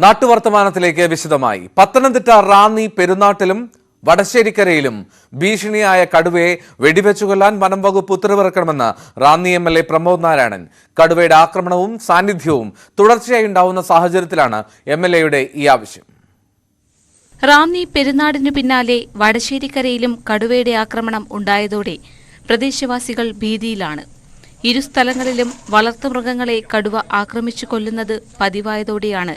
നാട്ടുവർത്തമാനത്തിലേക്ക് വിശദമായി. പത്തനംതിട്ട റാന്നി പെരുന്നാട്ടിലും വടശ്ശേരിക്കരയിലും ഭീഷണിയായ കടുവയെ വെടിവെച്ചു കൊല്ലാൻ വനം വകുപ്പ് ഉത്തരവിറക്കണമെന്ന് റാന്നി MLA പ്രമോദ് നാരായണൻ. കടുവയുടെ ആക്രമണവും സാന്നിധ്യവും തുടർച്ചയായി ഉണ്ടാവുന്ന സാഹചര്യത്തിലാണ് MLAയുടെ ഈ ആവശ്യം. റാന്നി പെരുന്നാടിനു പിന്നാലെ വടശ്ശേരിക്കരയിലും കടുവയുടെ ആക്രമണം ഉണ്ടായതോടെ പ്രദേശവാസികൾ ഭീതിയിലാണ്. ഇരു സ്ഥലങ്ങളിലും വളർത്തുമൃഗങ്ങളെ കടുവ ആക്രമിച്ചു കൊല്ലുന്നത് പതിവായതോടെയാണ്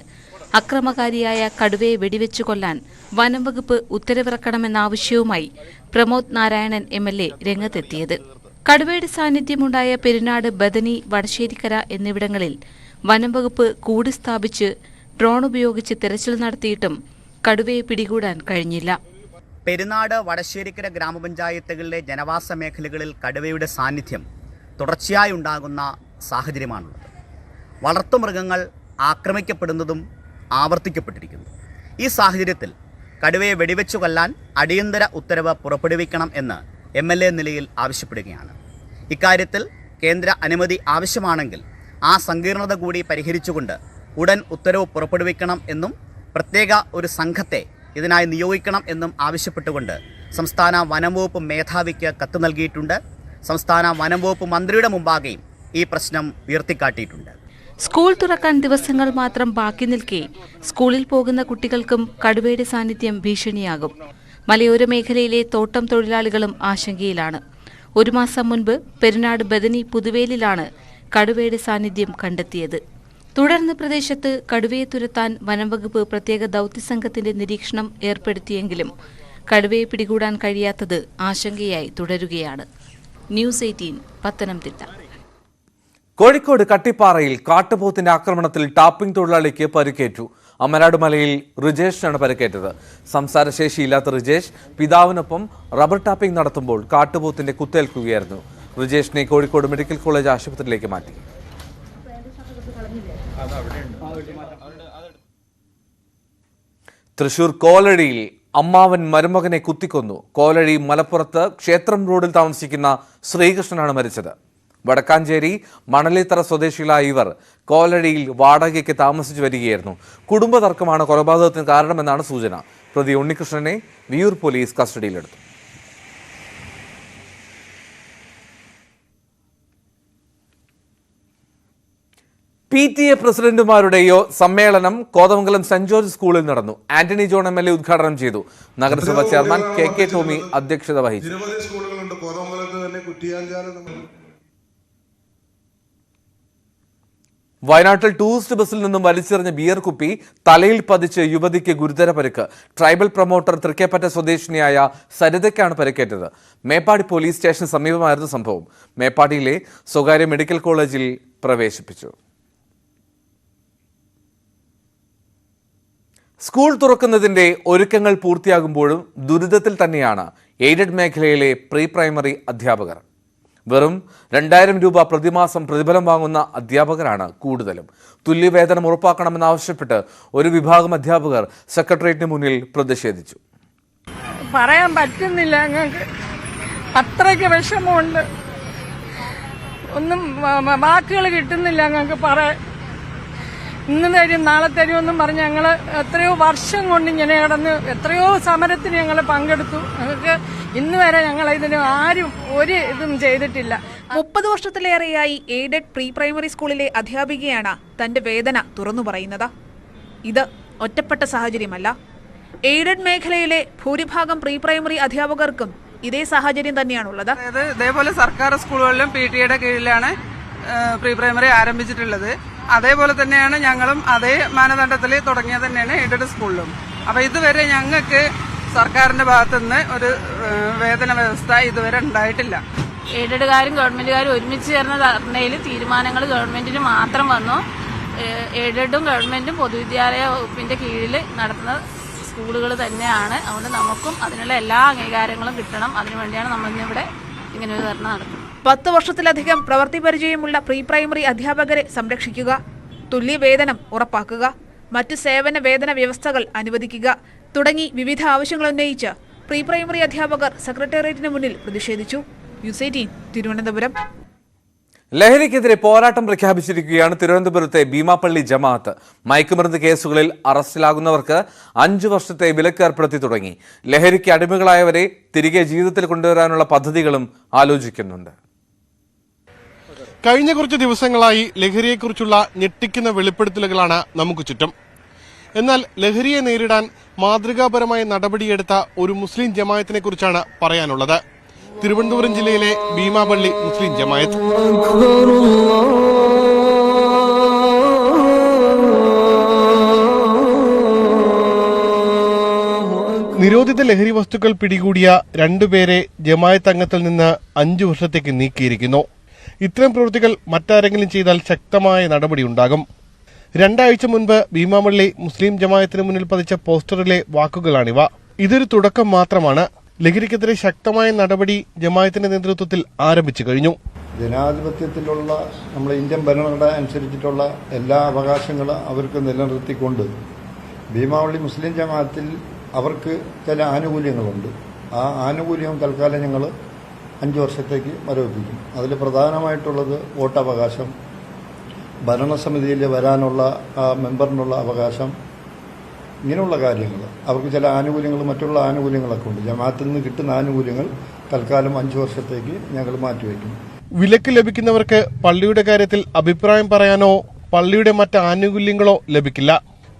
അക്രമകാരിയായ കടുവയെ വെടിവെച്ചു കൊല്ലാൻ വനം വകുപ്പ് ഉത്തരവിറക്കണമെന്ന ആവശ്യവുമായി പ്രമോദ് നാരായണൻ MLA രംഗത്തെത്തിയത്. കടുവയുടെ സാന്നിധ്യമുണ്ടായ പെരുന്നാട്, ബദനി, വടശ്ശേരിക്കര എന്നിവിടങ്ങളിൽ വനം വകുപ്പ് കൂട് സ്ഥാപിച്ച് ഡ്രോൺ ഉപയോഗിച്ച് തെരച്ചിൽ നടത്തിയിട്ടും കടുവയെ പിടികൂടാൻ കഴിഞ്ഞില്ല. പെരുന്നാട്, വടശ്ശേരിക്കര ഗ്രാമപഞ്ചായത്തുകളിലെ ജനവാസ മേഖലകളിൽ കടുവയുടെ സാന്നിധ്യം തുടർച്ചയായി ഉണ്ടാകുന്ന സാഹചര്യമാണുള്ളത്. വളർത്തുമൃഗങ്ങൾ ആക്രമിക്കപ്പെടുന്നതും ആവർത്തിക്കപ്പെട്ടിരിക്കുന്നു. ഈ സാഹചര്യത്തിൽ കടുവയെ വെടിവെച്ചു കൊല്ലാൻ അടിയന്തര ഉത്തരവ് പുറപ്പെടുവിക്കണം എന്ന് MLA നിലയിൽ ആവശ്യപ്പെടുകയാണ്. ഇക്കാര്യത്തിൽ കേന്ദ്ര അനുമതി ആവശ്യമാണെങ്കിൽ ആ സങ്കീർണത കൂടി പരിഹരിച്ചുകൊണ്ട് ഉടൻ ഉത്തരവ് പുറപ്പെടുവിക്കണം എന്നും പ്രത്യേക ഒരു സംഘത്തെ ഇതിനായി നിയോഗിക്കണം എന്നും ആവശ്യപ്പെട്ടുകൊണ്ട് സംസ്ഥാന വനം വകുപ്പ് മേധാവിക്ക് കത്ത് നൽകിയിട്ടുണ്ട്. സംസ്ഥാന വനം വകുപ്പ് മന്ത്രിയുടെ മുമ്പാകെയും ഈ പ്രശ്നം ഉയർത്തിക്കാട്ടിയിട്ടുണ്ട്. സ്കൂൾ തുറക്കാൻ ദിവസങ്ങൾ മാത്രം ബാക്കി നിൽക്കെ സ്കൂളിൽ പോകുന്ന കുട്ടികൾക്കും കടുവയുടെ സാന്നിധ്യം ഭീഷണിയാകും. മലയോര മേഖലയിലെ തോട്ടം തൊഴിലാളികളും ആശങ്കയിലാണ്. ഒരു മാസം മുൻപ് പെരുന്നാട്, ബദനി, പുതുവേലിലാണ് കടുവയുടെ സാന്നിധ്യം കണ്ടെത്തിയത്. തുടർന്ന് പ്രദേശത്ത് കടുവയെ തുരത്താൻ വനംവകുപ്പ് പ്രത്യേക ദൌത്യസംഘത്തിന്റെ നിരീക്ഷണം ഏർപ്പെടുത്തിയെങ്കിലും കടുവയെ പിടികൂടാൻ കഴിയാത്തത് ആശങ്കയായി തുടരുകയാണ്. ന്യൂസ് 18 പത്തനംതിട്ട. കോഴിക്കോട് കട്ടിപ്പാറയിൽ കാട്ടുപോത്തിന്റെ ആക്രമണത്തിൽ ടാപ്പിംഗ് തൊഴിലാളിക്ക് പരിക്കേറ്റു. അമരാട് മലയിൽ റിജേഷിനാണ് പരിക്കേറ്റത്. സംസാരശേഷിയില്ലാത്ത റിജേഷ് പിതാവിനൊപ്പം റബ്ബർ ടാപ്പിംഗ് നടത്തുമ്പോൾ കാട്ടുപോത്തിന്റെ കുത്തേൽക്കുകയായിരുന്നു. റിജേഷിനെ കോഴിക്കോട് മെഡിക്കൽ കോളേജ് ആശുപത്രിയിലേക്ക് മാറ്റി. തൃശൂർ കോലഴിയിൽ അമ്മാവൻ മരുമകനെ കുത്തിക്കൊന്നു. കോലഴി മലപ്പുറത്ത് ക്ഷേത്രം റോഡിൽ താമസിക്കുന്ന ശ്രീകൃഷ്ണനാണ് മരിച്ചത്. വടക്കാഞ്ചേരി മണലിത്തറ സ്വദേശികളായ ഇവർ കോലഴിയിൽ വാടകയ്ക്ക് താമസിച്ചു വരികയായിരുന്നു. കുടുംബ തർക്കമാണ് കൊലപാതകത്തിന് കാരണമെന്നാണ് സൂചന. പ്രതി ഉണ്ണികൃഷ്ണനെ വിയൂർ പോലീസ് കസ്റ്റഡിയിലെടുത്തു. PTA പ്രസിഡന്റുമാരുടെ സമ്മേളനം കോതമംഗലം സെന്റ് ജോർജ് സ്കൂളിൽ നടന്നു. ആന്റണി ജോൺ MLA ഉദ്ഘാടനം ചെയ്തു. നഗരസഭാ ചെയർമാൻ KK ടോമി അധ്യക്ഷത വഹിച്ചു. വയനാട്ടിൽ ടൂറിസ്റ്റ് ബസ്സിൽ നിന്നും വലിച്ചെറിഞ്ഞ ബിയർ കുപ്പി തലയിൽ പതിച്ച് യുവതിക്ക് ഗുരുതര പരിക്ക്. ട്രൈബൽ പ്രൊമോട്ടർ തൃക്കേപ്പറ്റ സ്വദേശിനിയായ സരിതയ്ക്കാണ് പരിക്കേറ്റത്. മേപ്പാടി പോലീസ് സ്റ്റേഷന് സമീപമായിരുന്നു സംഭവം. മേപ്പാടിയിലെ സ്വകാര്യ മെഡിക്കൽ കോളേജിൽ പ്രവേശിപ്പിച്ചു. സ്കൂൾ തുറക്കുന്നതിന്റെ ഒരുക്കങ്ങൾ പൂർത്തിയാകുമ്പോഴും ദുരിതത്തിൽ തന്നെയാണ് എയ്ഡഡ് മേഖലയിലെ പ്രീ പ്രൈമറി അധ്യാപകർ. വെറും 2000 രൂപ പ്രതിമാസം പ്രതിഫലം വാങ്ങുന്ന അധ്യാപകരാണ് കൂടുതലും. തുല്യവേതനം ഉറപ്പാക്കണമെന്നാവശ്യപ്പെട്ട് ഒരു വിഭാഗം അധ്യാപകർ സെക്രട്ടേറിയറ്റിന് മുന്നിൽ പ്രതിഷേധിച്ചു. പറയാൻ പറ്റുന്നില്ല, ഞങ്ങൾക്ക് അത്രയ്ക്ക് വിഷമമുണ്ട്. ഒന്നും വാക്കുകൾ കിട്ടുന്നില്ല ഞങ്ങൾക്ക് പറയാൻ. ഇന്ന് തരും, നാളെ തരുമെന്നും പറഞ്ഞ് ഞങ്ങൾ എത്രയോ വർഷം കൊണ്ട് ഇങ്ങനെ കിടന്ന് എത്രയോ സമരത്തിന് ഞങ്ങൾ പങ്കെടുത്തു. ഞങ്ങൾക്ക് ഇന്ന് വരെ ഞങ്ങൾ ഇതിന് ആരും ഒരു ഇതും ചെയ്തിട്ടില്ല. 30 വർഷത്തിലേറെയായി എയ്ഡഡ് പ്രീ പ്രൈമറി സ്കൂളിലെ അധ്യാപികയാണ് തന്റെ വേദന തുറന്നു പറയുന്നത്. ഇത് ഒറ്റപ്പെട്ട സാഹചര്യമല്ല. എയ്ഡഡ് മേഖലയിലെ ഭൂരിഭാഗം പ്രീ പ്രൈമറി അധ്യാപകർക്കും ഇതേ സാഹചര്യം തന്നെയാണുള്ളത്. ഇതേപോലെ സർക്കാർ സ്കൂളുകളിലും PTA കീഴിലാണ് പ്രീ പ്രൈമറി ആരംഭിച്ചിട്ടുള്ളത്. അതേപോലെ തന്നെയാണ് ഞങ്ങളും അതേ മാനദണ്ഡത്തിൽ തുടങ്ങിയത് തന്നെയാണ് എയ്ഡഡ് സ്കൂളിലും. അപ്പൊ ഇതുവരെ ഞങ്ങൾക്ക് സർക്കാരിന്റെ ഭാഗത്തുനിന്ന് ഒരു വേതന വ്യവസ്ഥ ഇതുവരെ ഉണ്ടായിട്ടില്ല. എയ്ഡഡുകാരും ഗവൺമെന്റുകാരും ഒരുമിച്ച് ചേർന്ന ധർണയിൽ തീരുമാനങ്ങൾ ഗവൺമെന്റിന് മാത്രം വന്നു. എയ്ഡഡും ഗവൺമെന്റും പൊതുവിദ്യാലയ വകുപ്പിന്റെ കീഴിൽ നടത്തുന്ന സ്കൂളുകൾ തന്നെയാണ്. അതുകൊണ്ട് നമുക്കും അതിനുള്ള എല്ലാ അംഗീകാരങ്ങളും കിട്ടണം. അതിനുവേണ്ടിയാണ് നമ്മളിന്നിവിടെ ഇങ്ങനെ ഒരു ധർണ നടത്തുന്നത്. 10 വർഷത്തിലധികം പ്രവൃത്തി പരിചയമുള്ള പ്രീ പ്രൈമറി അധ്യാപകരെ സംരക്ഷിക്കുക, തുല്യവേതനം ഉറപ്പാക്കുക, മറ്റ് സേവന വേതന വ്യവസ്ഥകൾ അനുവദിക്കുക തുടങ്ങി വിവിധ ആവശ്യങ്ങൾ ഉന്നയിച്ച് പ്രീ പ്രൈമറി അധ്യാപകർ സെക്രട്ടേറിയറ്റിന് മുന്നിൽ പ്രതിഷേധിച്ചു. ന്യൂസ് 18 തിരുവനന്തപുരം. ലഹരിക്കെതിരെ പോരാട്ടം പ്രഖ്യാപിച്ചിരിക്കുകയാണ് തിരുവനന്തപുരത്തെ ഭീമാപ്പള്ളി ജമാഅത്ത്. മയക്കുമരുന്ന് കേസുകളിൽ അറസ്റ്റിലാകുന്നവർക്ക് 5 വർഷത്തെ വിലക്ക് ഏർപ്പെടുത്തി തുടങ്ങി. ലഹരിക്ക് അടിമകളായവരെ തിരികെ ജീവിതത്തിൽ കൊണ്ടുവരാനുള്ള പദ്ധതികളും ആലോചിക്കുന്നുണ്ട്. കഴിഞ്ഞ കുറച്ച് ദിവസങ്ങളായി ലഹരിയെക്കുറിച്ചുള്ള ഞെട്ടിക്കുന്ന വെളിപ്പെടുത്തലുകളാണ് നമുക്ക് ചുറ്റും. എന്നാൽ ലഹരിയെ നേരിടാൻ മാതൃകാപരമായ നടപടിയെടുത്ത ഒരു മുസ്ലിം ജമാഅത്തിനെ കുറിച്ചാണ് പറയാനുള്ളത്. തിരുവനന്തപുരം ജില്ലയിലെ ഭീമാപള്ളി മുസ്ലിം ജമാഅത്ത്. നിരോധിത ലഹരി വസ്തുക്കൾ പിടികൂടിയ 2 പേരെ ജമാഅത്ത് അംഗത്തിൽ നിന്ന് 5 വർഷത്തേക്ക് നീക്കിയിരിക്കുന്നു. ഇത്തരം പ്രവൃത്തികൾ മറ്റാരെങ്കിലും ചെയ്താൽ ശക്തമായ നടപടിയുണ്ടാകും. 2 ആഴ്ച മുൻപ് ഭീമാപള്ളി മുസ്ലിം ജമാഅത്തിന് മുന്നിൽ പതിച്ച പോസ്റ്ററിലെ വാക്കുകളാണിവ. ഇതൊരു തുടക്കം മാത്രമാണ്. ലഹരിക്കെതിരെ ശക്തമായ നടപടി ജമാഅത്തിന്റെ നേതൃത്വത്തിൽ ആരംഭിച്ചു കഴിഞ്ഞു. ജനാധിപത്യത്തിലുള്ള നമ്മുടെ ഇന്ത്യൻ ഭരണഘടന അനുസരിച്ചിട്ടുള്ള എല്ലാ അവകാശങ്ങളും അവർക്ക് നിലനിർത്തിക്കൊണ്ട് ഭീമാപള്ളി മുസ്ലിം ജമാഅത്തിൽ അവർക്ക് ചില ആനുകൂല്യങ്ങളുണ്ട്. ആ ആനുകൂല്യം തൽക്കാലം ഞങ്ങൾ 5 വർഷത്തേക്ക് മരവിപ്പിക്കും. അതിൽ പ്രധാനമായിട്ടുള്ളത് വോട്ടവകാശം, ഭരണസമിതിയിൽ വരാനുള്ള മെമ്പറിനുള്ള അവകാശം, ഇങ്ങനെയുള്ള കാര്യങ്ങൾ. അവർക്ക് ചില ആനുകൂല്യങ്ങൾ, മറ്റുള്ള ആനുകൂല്യങ്ങളൊക്കെ ഉണ്ട്. ജമാഅത്തിൽ നിന്ന് കിട്ടുന്ന ആനുകൂല്യങ്ങൾ തൽക്കാലം 5 വർഷത്തേക്ക് ഞങ്ങൾ മാറ്റിവെക്കും. വിലക്ക് ലഭിക്കുന്നവർക്ക് പള്ളിയുടെ കാര്യത്തിൽ അഭിപ്രായം പറയാനോ പള്ളിയുടെ മറ്റ് ആനുകൂല്യങ്ങളോ ലഭിക്കില്ല.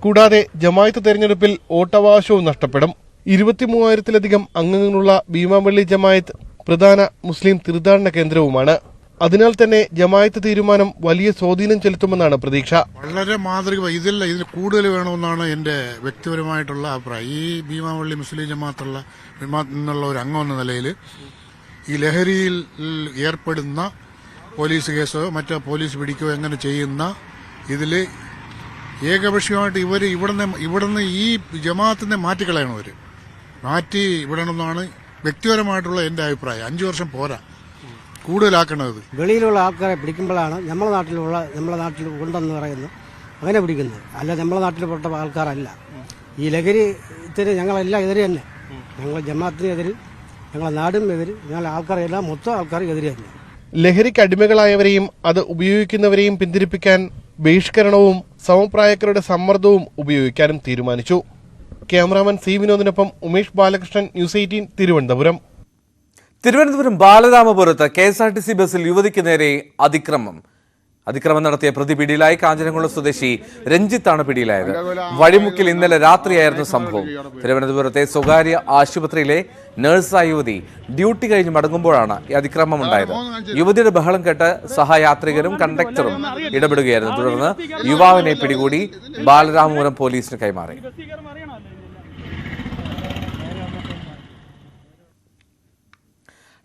കൂടാതെ ജമാഅത്ത് തെരഞ്ഞെടുപ്പിൽ വോട്ടവകാശവും നഷ്ടപ്പെടും. 23,000-ലധികം അംഗങ്ങളുള്ള ഭീമാപള്ളി ജമാഅത്ത് പ്രധാന മുസ്ലിം തീർത്ഥാടന കേന്ദ്രവുമാണ്. അതിനാൽ തന്നെ ജമാഅത്ത് തീരുമാനം വലിയ സ്വാധീനം ചെലുത്തുമെന്നാണ് പ്രതീക്ഷ. വളരെ മാതൃക, ഇതിൽ കൂടുതൽ വേണമെന്നാണ് എന്റെ വ്യക്തിപരമായിട്ടുള്ള അഭിപ്രായം. ഈ ഭീമാപള്ളി മുസ്ലിം ജമാഅത്തുള്ള നിന്നുള്ള ഒരു അംഗം എന്ന നിലയിൽ ഈ ലഹരിയിൽ ഏർപ്പെടുന്ന പോലീസ് കേസോ മറ്റോ പോലീസ് പിടിക്കുകയോ എങ്ങനെ ചെയ്യുന്ന ഇതിൽ ഏകപക്ഷീയമായിട്ട് ഇവിടുന്ന് ഈ ജമാഅത്തിനെ മാറ്റിക്കളയണം. മാറ്റി വിടണമെന്നാണ് വ്യക്തിപരമായിട്ടുള്ള എന്റെ അഭിപ്രായം. 5 വർഷം പോരാ, കൂടുതലാക്കണത്. വെളിയിലുള്ള ആൾക്കാരെ പിടിക്കുമ്പോഴാണ് നമ്മളെ നാട്ടിൽ ഉണ്ടെന്ന് പറയുന്നത് അങ്ങനെ പിടിക്കുന്നത്. അല്ല, നമ്മളെ നാട്ടിൽ പെട്ട ആൾക്കാരല്ല. ഈ ലഹരിത്തിന് ഞങ്ങളെല്ലാം എതിരെ തന്നെ. ഞങ്ങൾ ജമാഅത്തിന് എതിര്, ഞങ്ങളെ നാടും എതിര്, ഞങ്ങളെ ആൾക്കാരെല്ലാം മൊത്തം ആൾക്കാർ എതിരെ തന്നെ. ലഹരിക്ക് അടിമകളായവരെയും അത് ഉപയോഗിക്കുന്നവരെയും പിന്തിരിപ്പിക്കാൻ ബഹിഷ്കരണവും സമപ്രായക്കാരുടെ സമ്മർദ്ദവും ഉപയോഗിക്കാനും തീരുമാനിച്ചു. ക്യാമറാമാൻ സി വിനോദിനൊപ്പം ഉമേഷ് ബാലകൃഷ്ണൻ, ന്യൂസ് 18, തിരുവനന്തപുരം. തിരുവനന്തപുരം ബാലരാമപുരത്ത് KSRTC ബസ്സിൽ യുവതിക്ക് നേരെ അതിക്രമം നടത്തിയ പ്രതി പിടിയിലായി. കാഞ്ഞിരംകുളം സ്വദേശി രഞ്ജിത്താണ് പിടിയിലായത്. വഴിമുക്കിൽ ഇന്നലെ രാത്രിയായിരുന്നു സംഭവം. തിരുവനന്തപുരത്തെ സ്വകാര്യ ആശുപത്രിയിലെ നഴ്സായ യുവതി ഡ്യൂട്ടി കഴിഞ്ഞ് മടങ്ങുമ്പോഴാണ് ഈ അതിക്രമം ഉണ്ടായത്. യുവതിയുടെ ബഹളം കേട്ട് സഹയാത്രികരും കണ്ടക്ടറും ഇടപെടുകയായിരുന്നു. തുടർന്ന് യുവാവിനെ പിടികൂടി ബാലരാമപുരം പോലീസിന് കൈമാറി.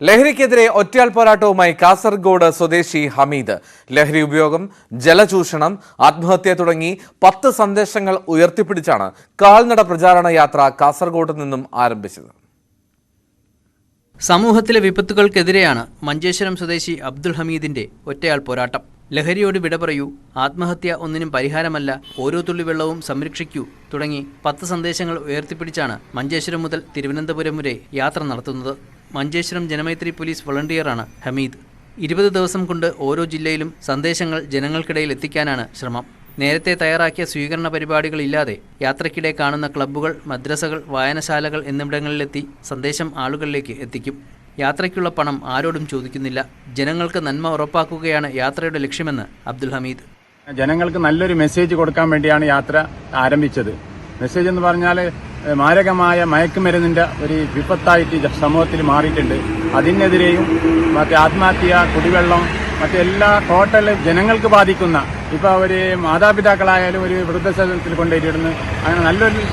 ലഹരിക്കെതിരെ ഒറ്റയാൾ പോരാട്ടവുമായി കാസർഗോഡ് സ്വദേശി ഹമീദ്. ലഹരി ഉപയോഗം, ജലചൂഷണം, ആത്മഹത്യ തുടങ്ങി 10 സന്ദേശങ്ങൾ ഉയർത്തിപ്പിടിച്ചാണ് കാൽനട പ്രചാരണ യാത്ര കാസർഗോഡ് നിന്നും ആരംഭിച്ചത്. സമൂഹത്തിലെ വിപത്തുകൾക്കെതിരെയാണ് മഞ്ചേശ്വരം സ്വദേശി അബ്ദുൽ ഹമീദിന്റെ ഒറ്റയാൾ പോരാട്ടം. ലഹരിയോട് വിട പറയൂ, ആത്മഹത്യ ഒന്നിനും പരിഹാരമല്ല, ഓരോ തുള്ളി വെള്ളവും സംരക്ഷിക്കൂ തുടങ്ങി 10 സന്ദേശങ്ങൾ ഉയർത്തിപ്പിടിച്ചാണ് മഞ്ചേശ്വരം മുതൽ തിരുവനന്തപുരം വരെ യാത്ര നടത്തുന്നത്. മഞ്ചേശ്വരം ജനമൈത്രി പോലീസ് വളണ്ടിയറാണ് ഹമീദ്. 20 ദിവസം കൊണ്ട് ഓരോ ജില്ലയിലും സന്ദേശങ്ങൾ ജനങ്ങൾക്കിടയിൽ എത്തിക്കാനാണ് ശ്രമം. നേരത്തെ തയ്യാറാക്കിയ സ്വീകരണ പരിപാടികളില്ലാതെ യാത്രയ്ക്കിടെ കാണുന്ന ക്ലബ്ബുകൾ, മദ്രസകൾ, വായനശാലകൾ എന്നിവിടങ്ങളിലെത്തി സന്ദേശം ആളുകളിലേക്ക് എത്തിക്കും. യാത്രയ്ക്കുള്ള പണം ആരോടും ചോദിക്കുന്നില്ല. ജനങ്ങൾക്ക് നന്മ ഉറപ്പാക്കുകയാണ് യാത്രയുടെ ലക്ഷ്യമെന്ന് അബ്ദുൽ ഹമീദ്. ജനങ്ങൾക്ക് നല്ലൊരു മെസ്സേജ് കൊടുക്കാൻ വേണ്ടിയാണ് യാത്ര ആരംഭിച്ചത്. മെസ്സേജ് എന്ന് പറഞ്ഞാൽ മാരകമായ മയക്കുമരുന്നിന്റെ ഒരു വിപത്തായിട്ട് സമൂഹത്തിൽ മാറിയിട്ടുണ്ട്. അതിനെതിരെയും മറ്റേ ആത്മഹത്യ, കുടിവെള്ളം, മറ്റെല്ലാ ടോട്ടൽ ജനങ്ങൾക്ക് ബാധിക്കുന്ന, ഇപ്പൊ ഒരു മാതാപിതാക്കളായാലും ഒരു വൃദ്ധസദനത്തിൽ കൊണ്ടുപോയിടുന്നു. അങ്ങനെ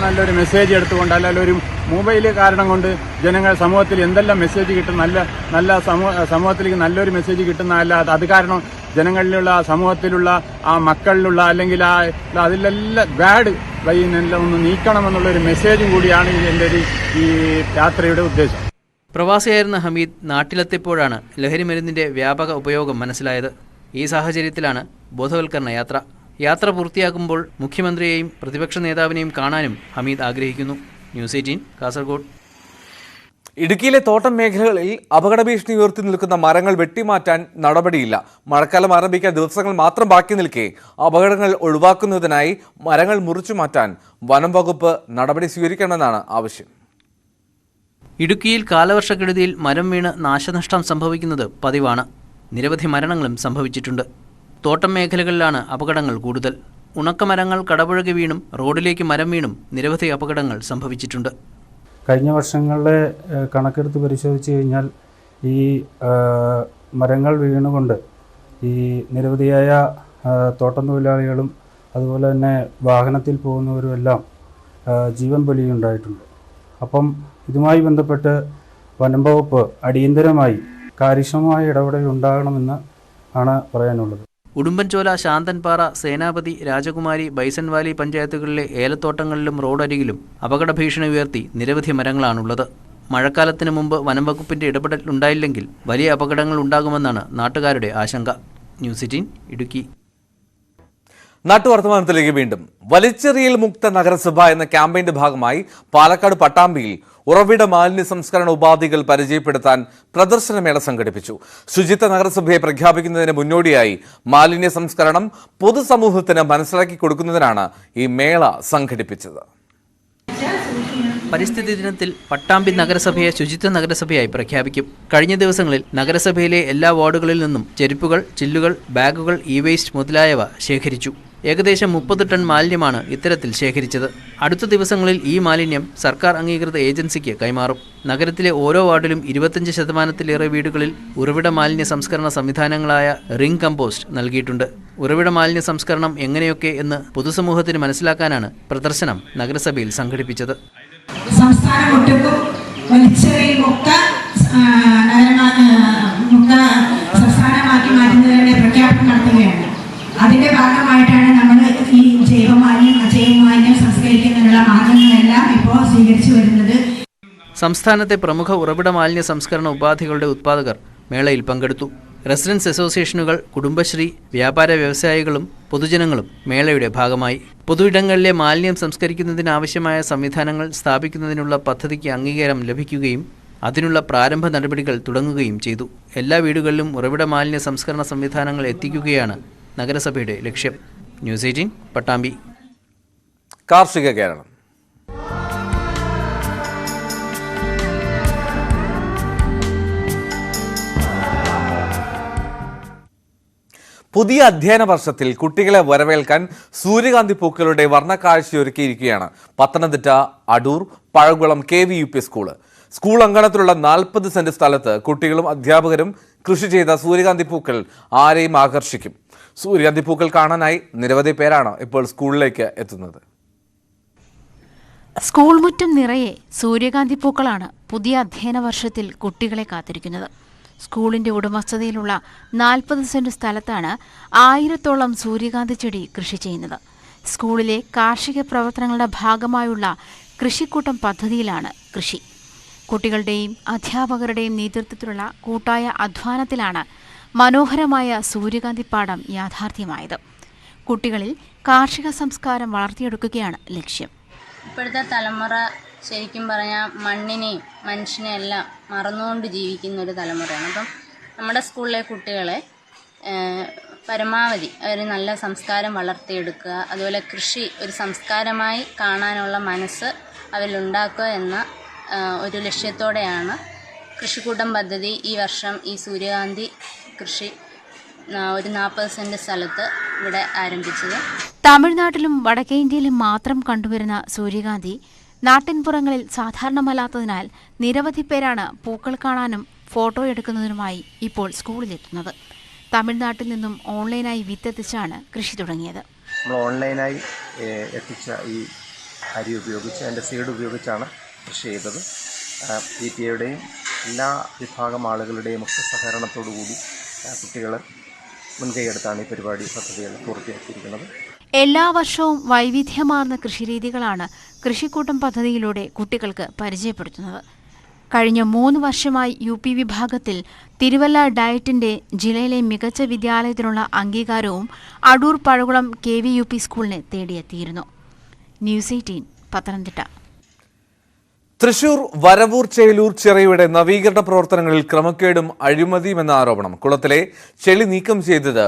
നല്ലൊരു മെസ്സേജ് എടുത്തുകൊണ്ട്, അല്ലെങ്കിൽ ഒരു മൊബൈൽ കാരണം കൊണ്ട് ജനങ്ങൾ സമൂഹത്തിൽ എന്തെല്ലാം മെസ്സേജ് കിട്ടും, നല്ല സമൂഹത്തിലേക്ക് നല്ലൊരു മെസ്സേജ് കിട്ടുന്ന അത് കാരണം ജനങ്ങളിലുള്ള സമൂഹത്തിലുള്ള ആ മക്കളിലുള്ള അല്ലെങ്കിൽ അതിലെല്ലാം ബാഡ് വൈകുന്നെല്ലാം ഒന്ന് നീക്കണമെന്നുള്ളൊരു മെസ്സേജും കൂടിയാണ് എൻ്റെ ഈ യാത്രയുടെ ഉദ്ദേശം. പ്രവാസിയായിരുന്ന ഹമീദ് നാട്ടിലെത്തിയപ്പോഴാണ് ലഹരിമരുന്നിന്റെ വ്യാപക ഉപയോഗം മനസ്സിലായത്. ഈ സാഹചര്യത്തിലാണ് ബോധവൽക്കരണ യാത്ര. യാത്ര പൂർത്തിയാക്കുമ്പോൾ മുഖ്യമന്ത്രിയെയും പ്രതിപക്ഷ നേതാവിനെയും കാണാനും ഹമീദ് ആഗ്രഹിക്കുന്നു. ന്യൂസ് 18 കാസർഗോഡ്. ഇടുക്കിയിലെ തോട്ടം മേഖലകളിൽ അപകട ഭീഷണി ഉയർത്തി നിൽക്കുന്ന മരങ്ങൾ വെട്ടിമാറ്റാൻ നടപടിയില്ല. മഴക്കാലം ആരംഭിക്കാൻ ദിവസങ്ങൾ മാത്രം ബാക്കി നിൽക്കെ അപകടങ്ങൾ ഒഴിവാക്കുന്നതിനായി മരങ്ങൾ മുറിച്ചു മാറ്റാൻ വനം വകുപ്പ് നടപടി സ്വീകരിക്കണമെന്നാണ് ആവശ്യം. ഇടുക്കിയിൽ കാലവർഷക്കെടുതിയിൽ മരം വീണ് നാശനഷ്ടം സംഭവിക്കുന്നത് പതിവാണ്. നിരവധി മരണങ്ങളും സംഭവിച്ചിട്ടുണ്ട്. തോട്ടം മേഖലകളിലാണ് അപകടങ്ങൾ കൂടുതൽ. ഉണക്കമരങ്ങൾ കടപുഴകി വീണും റോഡിലേക്ക് മരം വീണും നിരവധി അപകടങ്ങൾ സംഭവിച്ചിട്ടുണ്ട്. കഴിഞ്ഞ വർഷങ്ങളിലെ കണക്കെടുത്ത് പരിശോധിച്ച് കഴിഞ്ഞാൽ ഈ മരങ്ങൾ വീണുകൊണ്ട് ഈ നിരവധിയായ തോട്ടം തൊഴിലാളികളും അതുപോലെ തന്നെ വാഹനത്തിൽ പോകുന്നവരുമെല്ലാം ജീവൻ ബലിയുണ്ടായിട്ടുണ്ട്. അപ്പം ഇതുമായി ബന്ധപ്പെട്ട് വനം വകുപ്പ് അടിയന്തരമായി കാര്യക്ഷമമായ ഇടപെടൽ ഉണ്ടാകണമെന്ന് ആണ് പറയാനുള്ളത്. ഉടുമ്പൻചോല, ശാന്തൻപാറ, സേനാപതി, രാജകുമാരി, ബൈസൺ വാലി പഞ്ചായത്തുകളിലെ ഏലത്തോട്ടങ്ങളിലും റോഡരികിലും അപകട ഭീഷണി ഉയർത്തി നിരവധി മരങ്ങളാണുള്ളത്. മഴക്കാലത്തിന് മുമ്പ് വനം വകുപ്പിന്റെ ഇടപെടൽ ഉണ്ടായില്ലെങ്കിൽ വലിയ അപകടങ്ങൾ ഉണ്ടാകുമെന്നാണ് നാട്ടുകാരുടെ ആശങ്ക. ന്യൂസ് 18 ഇടുക്കി. നാട്ടുവർത്തമാനത്തിലേക്ക് വീണ്ടും. വലിച്ചെറിയൽ മുക്ത നഗരസഭ എന്ന ക്യാമ്പയിന്റെ ഭാഗമായി പാലക്കാട് പട്ടാമ്പിയിൽ ഉറവിട മാലിന്യ സംസ്കരണ ഉപാധികൾ പരിചയപ്പെടുത്താൻ പ്രദർശനമേള സംഘടിപ്പിച്ചു. ശുചിത്വ നഗരസഭയെ പ്രഖ്യാപിക്കുന്നതിന് മുന്നോടിയായി മാലിന്യ സംസ്കരണം പൊതുസമൂഹത്തിന് മനസ്സിലാക്കി കൊടുക്കുന്നതിനാണ് ഈ മേള സംഘടിപ്പിച്ചത്. പരിസ്ഥിതി ദിനത്തിൽ പട്ടാമ്പി നഗരസഭയെ ശുചിത്വ നഗരസഭയായി പ്രഖ്യാപിക്കും. കഴിഞ്ഞ ദിവസങ്ങളിൽ നഗരസഭയിലെ എല്ലാ വാർഡുകളിൽ നിന്നും ചെരുപ്പുകൾ, ചില്ലുകൾ, ബാഗുകൾ, വേസ്റ്റ് മുതലായവ ശേഖരിച്ചു. ഏകദേശം 30 ടൺ മാലിന്യമാണ് ഇത്തരത്തിൽ ശേഖരിച്ചത്. അടുത്ത ദിവസങ്ങളിൽ ഈ മാലിന്യം സർക്കാർ അംഗീകൃത ഏജൻസിക്ക് കൈമാറും. നഗരത്തിലെ ഓരോ വാർഡിലും 25% വീടുകളിൽ ഉറവിട മാലിന്യ സംസ്കരണ സംവിധാനങ്ങളായ റിംഗ് കമ്പോസ്റ്റ് നൽകിയിട്ടുണ്ട്. ഉറവിട മാലിന്യ സംസ്കരണം എങ്ങനെയൊക്കെ എന്ന് പൊതുസമൂഹത്തിന് മനസ്സിലാക്കാനാണ് പ്രദർശനം നഗരസഭയിൽ സംഘടിപ്പിച്ചത്. സംസ്ഥാനമൊട്ടുക്കും വലിച്ചെറിയൽ മുക്ത സംസ്ഥാനമാക്കി മാറ്റുന്നതിന്റെ പ്രഖ്യാപനം നടത്തുകയാണ്. അതിന്റെ ഭാഗമായിട്ടാണ് നമ്മൾ ഈ ജൈവമാലിന്യം അജൈവമാലിന്യം സംസ്കരിക്കുന്നതിനുള്ള മാർഗങ്ങളെല്ലാം ഇപ്പോൾ സ്വീകരിച്ചു വരുന്നത്. സംസ്ഥാനത്തെ പ്രമുഖ ഉറവിട മാലിന്യ സംസ്കരണ ഉപാധികളുടെ ഉത്പാദകർ മേളയിൽ പങ്കെടുത്തു. റെസിഡൻസ് അസോസിയേഷനുകൾ, കുടുംബശ്രീ, വ്യാപാര വ്യവസായികളും പൊതുജനങ്ങളും മേളയുടെ ഭാഗമായി. പൊതുയിടങ്ങളിലെ മാലിന്യം സംസ്കരിക്കുന്നതിനാവശ്യമായ സംവിധാനങ്ങൾ സ്ഥാപിക്കുന്നതിനുള്ള പദ്ധതിക്ക് അംഗീകാരം ലഭിക്കുകയും അതിനുള്ള പ്രാരംഭ നടപടികൾ തുടങ്ങുകയും ചെയ്തു. എല്ലാ വീടുകളിലും ഉറവിട മാലിന്യ സംസ്കരണ സംവിധാനങ്ങൾ എത്തിക്കുകയാണ് നഗരസഭയുടെ ലക്ഷ്യം. ന്യൂസ് 18 പട്ടാമ്പി. കാർഷിക കേരളം. പുതിയ അധ്യയന വർഷത്തിൽ കുട്ടികളെ വരവേൽക്കാൻ സൂര്യകാന്തി പൂക്കളുടെ വർണ്ണക്കാഴ്ചയൊരുക്കിയിരിക്കുകയാണ് Pathanamthitta Adoor Pazhakulam KVUP school. School അങ്കണത്തിലുള്ള 40 സെന്റ് സ്ഥലത്ത് കുട്ടികളും അധ്യാപകരും കൃഷി ചെയ്ത സൂര്യകാന്തി പൂക്കൾ ആരെയും ആകർഷിക്കും. സൂര്യകാന്തി പൂക്കൾ കാണാനായി നിരവധി പേരാണ് ഇപ്പോൾ സ്കൂളിലേക്ക് എത്തുന്നത്. സ്കൂൾ മുറ്റം നിറയെ സൂര്യകാന്തി പൂക്കളാണ് പുതിയ അധ്യയന വർഷത്തിൽ കുട്ടികളെ കാത്തിരിക്കുന്നത്. സ്കൂളിന്റെ ഉടമസ്ഥതയിലുള്ള 40 സെന്റ് സ്ഥലത്താണ് 1000-ഓളം സൂര്യകാന്തി ചെടി കൃഷി ചെയ്യുന്നത്. സ്കൂളിലെ കാർഷിക പ്രവർത്തനങ്ങളുടെ ഭാഗമായുള്ള കൃഷിക്കൂട്ടം പദ്ധതിയിലാണ് കൃഷി. കുട്ടികളുടെയും അധ്യാപകരുടെയും നേതൃത്വത്തിലുള്ള കൂട്ടായ അധ്വാനത്തിലാണ് മനോഹരമായ സൂര്യകാന്തി പാടം യാഥാർത്ഥ്യമായത്. കുട്ടികളിൽ കാർഷിക സംസ്കാരം വളർത്തിയെടുക്കുകയാണ് ലക്ഷ്യം. ഇപ്പോഴത്തെ തലമുറ ശരിക്കും പറഞ്ഞാൽ മണ്ണിനെയും മനുഷ്യനെയും എല്ലാം മറന്നുകൊണ്ട് ജീവിക്കുന്ന ഒരു തലമുറയാണ്. അപ്പം നമ്മുടെ സ്കൂളിലെ കുട്ടികളെ പരമാവധി ഒരു നല്ല സംസ്കാരം വളർത്തിയെടുക്കുക, അതുപോലെ കൃഷി ഒരു സംസ്കാരമായി കാണാനുള്ള മനസ്സ് അവരിലുണ്ടാക്കുക എന്ന ഒരു ലക്ഷ്യത്തോടെയാണ് കൃഷിക്കൂട്ടം പദ്ധതി ഈ വർഷം ഈ സൂര്യകാന്തി കൃഷി ഒരു 40 സെന്റ് സ്ഥലത്ത് ഇവിടെ ആരംഭിച്ചത്. തമിഴ്നാട്ടിലും വടക്കേ ഇന്ത്യയിലും മാത്രം കണ്ടുവരുന്ന സൂര്യകാന്തി നാട്ടിൻപുറങ്ങളിൽ സാധാരണമല്ലാത്തതിനാൽ നിരവധി പേരാണ് പൂക്കൾ കാണാനും ഫോട്ടോ എടുക്കുന്നതിനുമായി ഇപ്പോൾ സ്കൂളിലെത്തുന്നത്. തമിഴ്നാട്ടിൽ നിന്നും ഓൺലൈനായി വിത്തെത്തിച്ചാണ് കൃഷി തുടങ്ങിയത്. നമ്മൾ ഓൺലൈനായി എത്തിച്ച ഈ അരി ഉപയോഗിച്ച് അതിൻ്റെ സീഡ് ഉപയോഗിച്ചാണ് കൃഷി ചെയ്തത്. PTA-യുടെയും എല്ലാ വിഭാഗം ആളുകളുടെയും ഒക്കെ സഹകരണത്തോടുകൂടി കുട്ടികൾ മുൻകൈയെടുത്താണ് ഈ പദ്ധതികൾ പൂർത്തിയാക്കിയിരിക്കുന്നത്. എല്ലാ വർഷവും വൈവിധ്യമാർന്ന കൃഷിരീതികളാണ് കൃഷിക്കൂട്ടം പദ്ധതിയിലൂടെ കുട്ടികൾക്ക് പരിചയപ്പെടുത്തുന്നത്. കഴിഞ്ഞ 3 വർഷമായി UP വിഭാഗത്തിൽ തിരുവല്ല ഡയറ്റിന്റെ ജില്ലയിലെ മികച്ച വിദ്യാലയത്തിനുള്ള അംഗീകാരവും അടൂർ പഴകുളം KVUP സ്കൂളിനെ തേടിയെത്തിയിരുന്നു. ന്യൂസ് 18 പത്തനംതിട്ട. തൃശൂർ വരവൂർ ചേലൂർ ചിറയുടെ നവീകരണ പ്രവർത്തനങ്ങളിൽ ക്രമക്കേടും അഴിമതിയുമെന്ന ആരോപണം. കുളത്തിലെ ചെളി നീക്കം ചെയ്തത്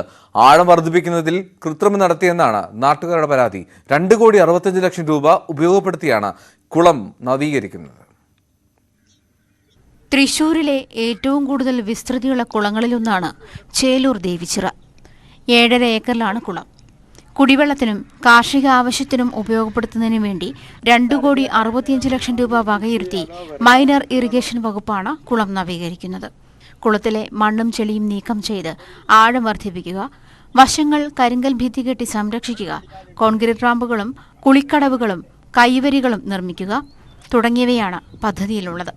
ആഴം വർദ്ധിപ്പിക്കുന്നതിൽ കൃത്രിമം നടത്തിയെന്നാണ് നാട്ടുകാരുടെ പരാതി. 2,65 ലക്ഷം രൂപ ഉപയോഗപ്പെടുത്തിയാണ് കുളം നവീകരിക്കുന്നത്. തൃശൂരിലെ ഏറ്റവും കൂടുതൽ വിസ്തൃതിയുള്ള കുളങ്ങളിലൊന്നാണ് ചേലൂർ ദേവിച്ചിറ. 7.5 ഏക്കറിലാണ് കുളം. കുടിവെള്ളത്തിനും കാർഷിക ആവശ്യത്തിനും ഉപയോഗപ്പെടുത്തുന്നതിനു വേണ്ടി 2,65 ലക്ഷം രൂപ വകയിരുത്തി മൈനർ ഇറിഗേഷൻ വകുപ്പാണ് കുളം നവീകരിക്കുന്നത്. കുളത്തിലെ മണ്ണും ചെളിയും നീക്കം ചെയ്ത് ആഴം വർദ്ധിപ്പിക്കുക, വശങ്ങൾ കരിങ്കൽ ഭിത്തി കെട്ടി സംരക്ഷിക്കുക, കോൺക്രീറ്റ് റാമ്പുകളും കുളിക്കടവുകളും കൈവരികളും നിർമ്മിക്കുക തുടങ്ങിയവയാണ് പദ്ധതിയിലുള്ളത്.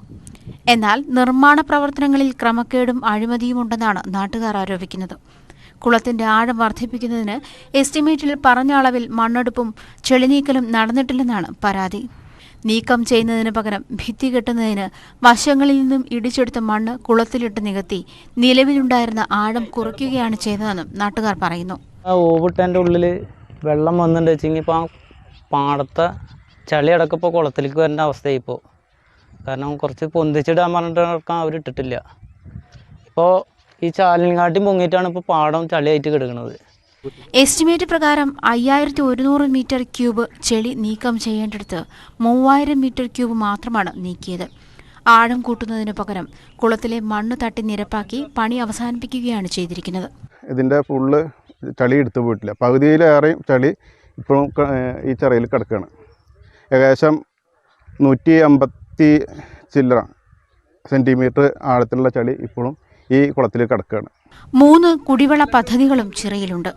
എന്നാൽ നിർമ്മാണ പ്രവർത്തനങ്ങളിൽ ക്രമക്കേടും അഴിമതിയുമുണ്ടെന്നാണ് നാട്ടുകാർ ആരോപിക്കുന്നത്. കുളത്തിന്റെ ആഴം വർദ്ധിപ്പിക്കുന്നതിന് എസ്റ്റിമേറ്റിൽ പറഞ്ഞ അളവിൽ മണ്ണെടുപ്പും ചെളിനീക്കലും നടന്നിട്ടില്ലെന്നാണ് പരാതി. നീക്കം ചെയ്യുന്നതിന് പകരം ഭിത്തി കെട്ടുന്നതിന് വശങ്ങളിൽ നിന്നും ഇടിച്ചെടുത്ത മണ്ണ് കുളത്തിലിട്ട് നികത്തി നിലവിലുണ്ടായിരുന്ന ആഴം കുറയ്ക്കുകയാണ് ചെയ്തതെന്നും നാട്ടുകാർ പറയുന്നു. ഓവിട്ടതിൻ്റെ ഉള്ളിൽ വെള്ളം വന്നിട്ട് വെച്ചെങ്കിൽ ഇപ്പോൾ ആ പാടത്തെ ചളി അടക്കം ഇപ്പോൾ കുളത്തിലേക്ക് വരേണ്ട അവസ്ഥയായി. ഇപ്പോൾ കാരണം കുറച്ച് പൊന്തിച്ചിടാൻ പറഞ്ഞിട്ട് അവരിട്ടിട്ടില്ല. ഇപ്പോൾ ഈ ചാലിൻകാട്ടി പൊങ്ങിയിട്ടാണ് ഇപ്പോൾ പാടം ചളിയായിട്ട് കിടക്കുന്നത്. എസ്റ്റിമേറ്റ് പ്രകാരം 5,100 മീറ്റർ ക്യൂബ് ചെളി നീക്കം ചെയ്യേണ്ടടുത്ത് 3,000 മീറ്റർ ക്യൂബ് മാത്രമാണ് നീക്കിയത്. ആഴം കൂട്ടുന്നതിന് പകരം കുളത്തിലെ മണ്ണ് തട്ടി നിരപ്പാക്കി പണി അവസാനിപ്പിക്കുകയാണ് ചെയ്തിരിക്കുന്നത്. ഇതിൻ്റെ ഫുള്ള് ചളി എടുത്തു പോയിട്ടില്ല. പകുതിയിലേറെയും ചളി ഇപ്പോഴും ഈ ചിറയിൽ കിടക്കുകയാണ്. ഏകദേശം 150 ചില്ലറ സെൻറ്റിമീറ്റർ ആഴത്തിലുള്ള ചളി ഇപ്പോഴും ഈ കുളത്തിൽ കിടക്കുകയാണ്. 3 കുടിവെള്ള പദ്ധതികളും ചിറയിലുണ്ട്.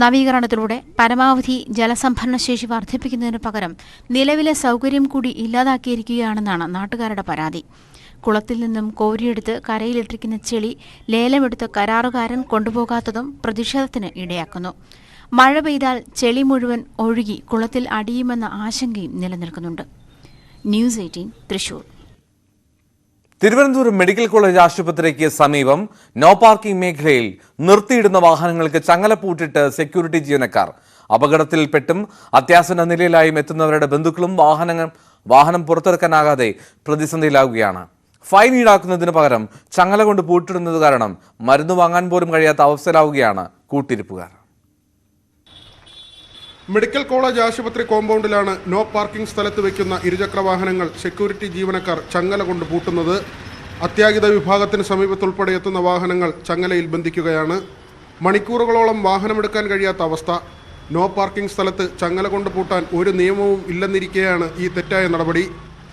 നവീകരണത്തിലൂടെ പരമാവധി ജലസംഭരണ ശേഷി വർദ്ധിപ്പിക്കുന്നതിന് പകരം നിലവിലെ സൗകര്യം കൂടി ഇല്ലാതാക്കിയിരിക്കുകയാണെന്നാണ് നാട്ടുകാരുടെ പരാതി. കുളത്തിൽ നിന്നും കോരിയെടുത്ത് കരയിലിട്ടിരിക്കുന്ന ചെളി ലേലമെടുത്ത് കരാറുകാരൻ കൊണ്ടുപോകാത്തതും പ്രതിഷേധത്തിന് ഇടയാക്കുന്നു. മഴ പെയ്താൽ ചെളി മുഴുവൻ ഒഴുകി കുളത്തിൽ അടിയുമെന്ന ആശങ്കയും നിലനിൽക്കുന്നുണ്ട്. News 18 Thrissur. Thiruvananthapuram medical college ആശുപത്രിക്ക് സമീപം നോ പാർക്കിംഗ് മേഖലയിൽ നിർത്തിയിടുന്ന വാഹനങ്ങൾക്ക് ചങ്ങല പൂട്ടിട്ട് സെക്യൂരിറ്റി ജീവനക്കാർ. അപകടത്തിൽപ്പെട്ടും അത്യാസന്ന നിലയിലായും എത്തുന്നവരുടെ ബന്ധുക്കളും വാഹനം പുറത്തിറക്കാനാകാതെ പ്രതിസന്ധിയിലാവുകയാണ്. ഫൈൻ ഈടാക്കുന്നതിന് പകരം ചങ്ങല കൊണ്ട് പൂട്ടിടുന്നത് കാരണം മരുന്ന് വാങ്ങാൻ പോലും കഴിയാത്ത അവസ്ഥയിലാവുകയാണ് കൂട്ടിരിപ്പുകാർ. മെഡിക്കൽ കോളേജ് ആശുപത്രി കോമ്പൗണ്ടിലാണ് നോ പാർക്കിംഗ് സ്ഥലത്ത് വയ്ക്കുന്ന ഇരുചക്ര വാഹനങ്ങൾ സെക്യൂരിറ്റി ജീവനക്കാർ ചങ്ങല കൊണ്ട് പൂട്ടുന്നത്. അത്യാഹിത വിഭാഗത്തിന് സമീപത്തുൾപ്പെടെ എത്തുന്ന വാഹനങ്ങൾ ചങ്ങലയിൽ ബന്ധിക്കുകയാണ്. മണിക്കൂറുകളോളം വാഹനമെടുക്കാൻ കഴിയാത്ത അവസ്ഥ. നോ പാർക്കിംഗ് സ്ഥലത്ത് ചങ്ങല കൊണ്ട് പൂട്ടാൻ ഒരു നിയമവും ഇല്ലെന്നിരിക്കെയാണ് ഈ തെറ്റായ നടപടി.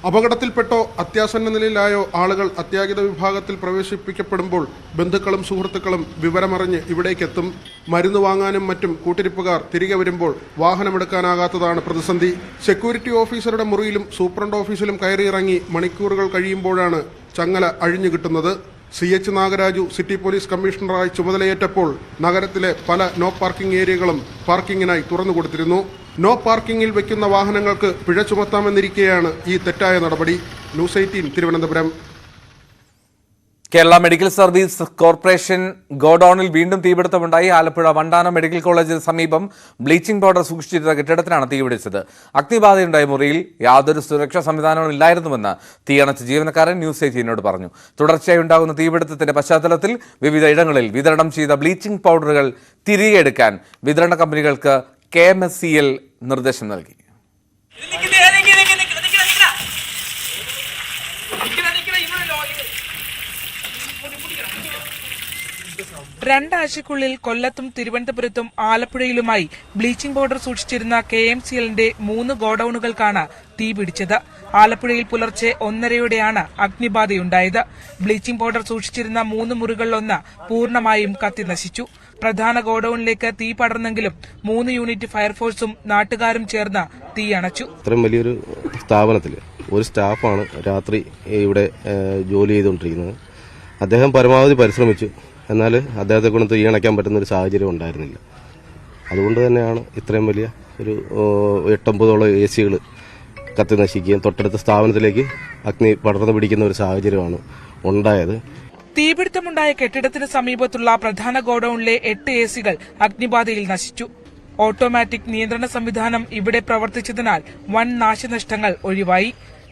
അപകടത്തിൽപ്പെട്ടോ അത്യാസന്ന നിലയിലായോ ആളുകൾ അത്യാഹിത വിഭാഗത്തിൽ പ്രവേശിപ്പിക്കപ്പെടുമ്പോൾ ബന്ധുക്കളും സുഹൃത്തുക്കളും വിവരമറിഞ്ഞ് ഇവിടേക്കെത്തും. മരുന്ന് വാങ്ങാനും മറ്റും കൂട്ടിരിപ്പുകാർ തിരികെ വരുമ്പോൾ വാഹനമെടുക്കാനാകാത്തതാണ് പ്രതിസന്ധി. സെക്യൂരിറ്റി ഓഫീസറുടെ മുറിയിലും സൂപ്രണ്ട് ഓഫീസിലും കയറിയിറങ്ങി മണിക്കൂറുകൾ കഴിയുമ്പോഴാണ് ചങ്ങല അഴിഞ്ഞു കിട്ടുന്നത്. CH നാഗരാജു സിറ്റി പോലീസ് കമ്മീഷണറായി ചുമതലയേറ്റപ്പോൾ നഗരത്തിലെ പല നോ പാർക്കിംഗ് ഏരിയകളും പാർക്കിങ്ങിനായി തുറന്നുകൊടുത്തിരുന്നു. നോ പാർക്കിങ്ങിൽ വയ്ക്കുന്ന വാഹനങ്ങൾക്ക് പിഴ ചുമത്താമെന്നിരിക്കെയാണ് ഈ തെറ്റായ നടപടി. News 18 Thiruvananthapuram. Kerala medical service corporation ഗോഡൌണിൽ വീണ്ടും തീപിടുത്തമുണ്ടായി. ആലപ്പുഴ വണ്ടാനം മെഡിക്കൽ കോളേജിന് സമീപം ബ്ലീച്ചിംഗ് പൗഡർ സൂക്ഷിച്ചിരുന്ന കെട്ടിടത്തിനാണ് തീപിടിച്ചത്. അഗ്നിബാധയുണ്ടായ മുറിയിൽ യാതൊരു സുരക്ഷാ സംവിധാനവും ഇല്ലായിരുന്നുവെന്ന് തീയണച്ച ജീവനക്കാരൻ ന്യൂസ് 18 പറഞ്ഞു. തുടർച്ചയായി ഉണ്ടാകുന്ന തീപിടുത്തത്തിന്റെ പശ്ചാത്തലത്തിൽ വിവിധ ഇടങ്ങളിൽ വിതരണം ചെയ്ത ബ്ലീച്ചിംഗ് പൗഡറുകൾ തിരികെ എടുക്കാൻ വിതരണ കമ്പനികൾക്ക് KMSCL നിർദ്ദേശം നൽകി. രണ്ടാഴ്ചക്കുള്ളിൽ കൊല്ലത്തും തിരുവനന്തപുരത്തും ആലപ്പുഴയിലുമായി ബ്ലീച്ചിംഗ് പൗഡർ സൂക്ഷിച്ചിരുന്ന KMCLന്റെ 3 ഗോഡൌണുകൾക്കാണ് തീപിടിച്ചത്. ആലപ്പുഴയിൽ പുലർച്ചെ 1:30യോടെയാണ് അഗ്നിബാധയുണ്ടായത്. ബ്ലീച്ചിംഗ് പൗഡർ സൂക്ഷിച്ചിരുന്ന 3 മുറികളിലൊന്ന് പൂർണ്ണമായും കത്തിനശിച്ചു. പ്രധാന ഗോഡൌണിലേക്ക് തീ പടർന്നെങ്കിലും 3 യൂണിറ്റ് ഫയർഫോഴ്സും നാട്ടുകാരും ചേർന്ന് തീയണച്ചു. ഇത്രയും വലിയൊരു സ്ഥാപനത്തിൽ ഒരു സ്റ്റാഫാണ് രാത്രി ഇവിടെ ജോലി ചെയ്തുകൊണ്ടിരിക്കുന്നത്. അദ്ദേഹം പരമാവധി പരിശ്രമിച്ചു. എന്നാൽ അദ്ദേഹത്തെ കൊണ്ട് തീയണയ്ക്കാൻ പറ്റുന്ന ഒരു സാഹചര്യം ഉണ്ടായിരുന്നില്ല. അതുകൊണ്ട് തന്നെയാണ് ഇത്രയും വലിയ ഒരു 8-9 AC കത്തി നശിക്കുകയും തൊട്ടടുത്ത സ്ഥാപനത്തിലേക്ക് അഗ്നി പടർന്നു പിടിക്കുന്ന ഒരു സാഹചര്യമാണ് ഉണ്ടായത്. തീപിടുത്തമുണ്ടായ കെട്ടിടത്തിന് സമീപത്തുള്ള പ്രധാന ഗോഡൌണിലെ 8 AC അഗ്നിബാധയിൽ നശിച്ചു. ഓട്ടോമാറ്റിക് നിയന്ത്രണ സംവിധാനം ഇവിടെ പ്രവർത്തിച്ചതിനാൽ വൻ നാശനഷ്ടങ്ങൾ ഒഴിവായി.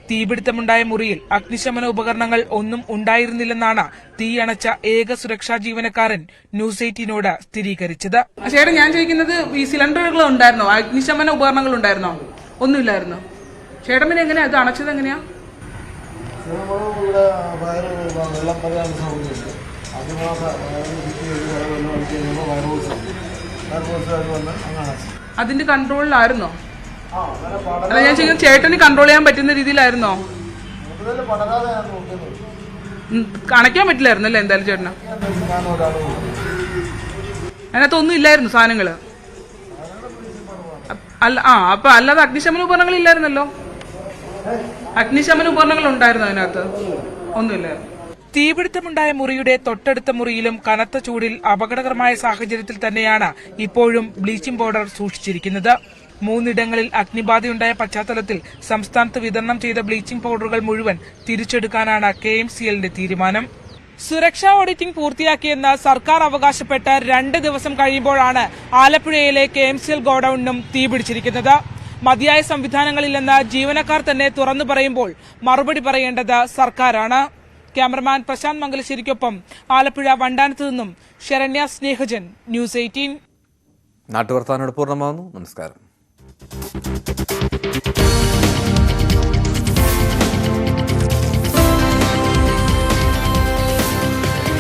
തീപിടുത്തമുണ്ടായ മുറിയിൽ അഗ്നിശമന ഉപകരണങ്ങൾ ഒന്നും ഉണ്ടായിരുന്നില്ലെന്നാണ് തീയണച്ച ഏക സുരക്ഷാ ജീവനക്കാരൻ ന്യൂസ് 18നോട് സ്ഥിരീകരിച്ചത്. ചേട്ടാ, ഞാൻ ചോദിക്കുന്നത് ഈ സിലിണ്ടറുകൾ ഉണ്ടായിരുന്നോ, അഗ്നിശമന ഉപകരണങ്ങൾ ഉണ്ടായിരുന്നോ? ഒന്നുമില്ലായിരുന്നു. ചേട്ടൻ പിന്നെ എങ്ങനെയാ അത് അണച്ചത്? എങ്ങനെയാ? അതിന്റെ കൺട്രോളിലായിരുന്നോ? അല്ല, ഞാൻ ചോദിക്കുന്നത് ചേട്ടന് കൺട്രോൾ ചെയ്യാൻ പറ്റുന്ന രീതിയിലായിരുന്നോ? അണയ്ക്കാൻ പറ്റില്ലായിരുന്നു അല്ലേ? എന്തായാലും ചേട്ടന് അതിനകത്തൊന്നും ഇല്ലായിരുന്നു സാധനങ്ങള്. അപ്പൊ അല്ലാതെ അഗ്നിശമന ഉപകരണങ്ങൾ ഇല്ലായിരുന്നല്ലോ? അഗ്നിശമന ഉപകരണങ്ങൾ ഉണ്ടായിരുന്നു അതിനകത്ത്? ഒന്നുമില്ലായിരുന്നു. തീപിടുത്തമുണ്ടായ മുറിയുടെ തൊട്ടടുത്ത മുറിയിലും കനത്ത ചൂടിൽ അപകടകരമായ സാഹചര്യത്തിൽ തന്നെയാണ് ഇപ്പോഴും ബ്ലീച്ചിംഗ് പൗഡർ സൂക്ഷിച്ചിരിക്കുന്നത്. 3 ഇടങ്ങളിൽ അഗ്നിബാധയുണ്ടായ പശ്ചാത്തലത്തിൽ സംസ്ഥാനത്ത് വിതരണം ചെയ്ത ബ്ലീച്ചിംഗ് പൗഡറുകൾ മുഴുവൻ തിരിച്ചെടുക്കാനാണ് KMCLന്റെ തീരുമാനം. സുരക്ഷാ ഓഡിറ്റിംഗ് പൂർത്തിയാക്കിയെന്ന് സർക്കാർ അവകാശപ്പെട്ട 2 ദിവസം കഴിയുമ്പോഴാണ് ആലപ്പുഴയിലെ KMCL ഗോഡൌണിനും തീപിടിച്ചിരിക്കുന്നത്. മതിയായ സംവിധാനങ്ങളില്ലെന്ന് ജീവനക്കാർ തന്നെ തുറന്നു പറയുമ്പോൾ മറുപടി പറയേണ്ടത് സർക്കാരാണ്. ക്യാമറമാൻ പ്രശാന്ത് മംഗലശ്ശേരിക്കൊപ്പം ആലപ്പുഴ വണ്ടാനത്ത് നിന്നും ശരണ്യ സ്നേഹജൻ, ന്യൂസ് 18. നാട്ടുവർത്താനോട് പൂർണ്ണമാകുന്നു. നമസ്കാരം.